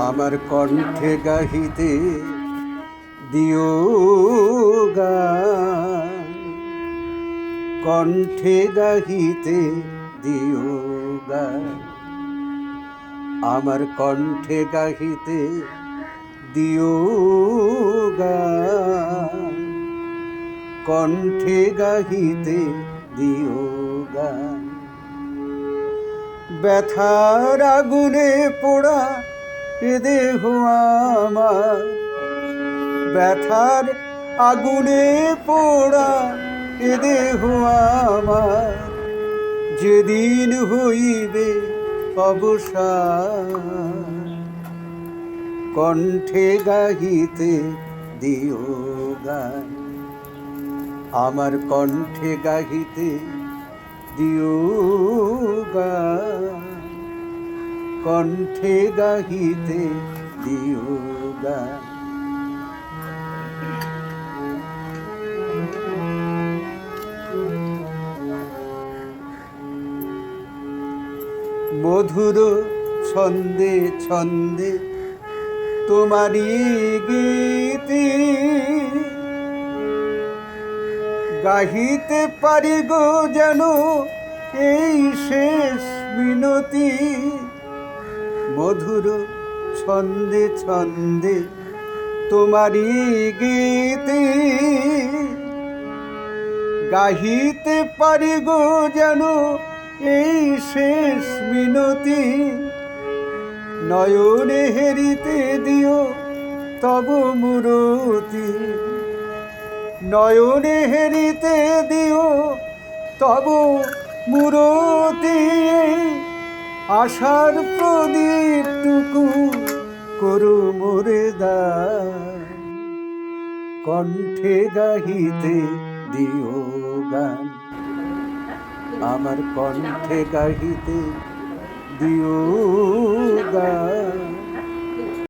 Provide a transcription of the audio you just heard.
আমার কণ্ঠে গাহিতে দিও গান, কণ্ঠে গাহিতে দিও গান, আমার কণ্ঠে গাহিতে দিও গান, কণ্ঠে গাহিতে দিও গান। ব্যথার আগুনে পোড়া এ দেহ আমার, ব্যথার আগুনে পোড়া এ দেহ আমার, যেদিন হইবে অবসান, কণ্ঠে গাহিতে দিও গান, আমার কণ্ঠে গাহিতে দিও গান, কণ্ঠে গাহিতে দিও গান। মধুর ছন্দে ছন্দে তোমারি গীতি গাহিতে পারি গো যেন এই শেষ মিনতি। মধুর ছন্দে ছন্দে তোমারি গীতি গাহিতে পারি গো যেন এই শেষ মিনতি। নয়নে হেরিতে দিও তব মূরতি, নয়নে হেরিতে দিও তব মূরতি। আশার প্রদীপটুকু করু মোরে দান, কণ্ঠে গাহিতে দিও গান, আমার কণ্ঠে গাহিতে দিও গান,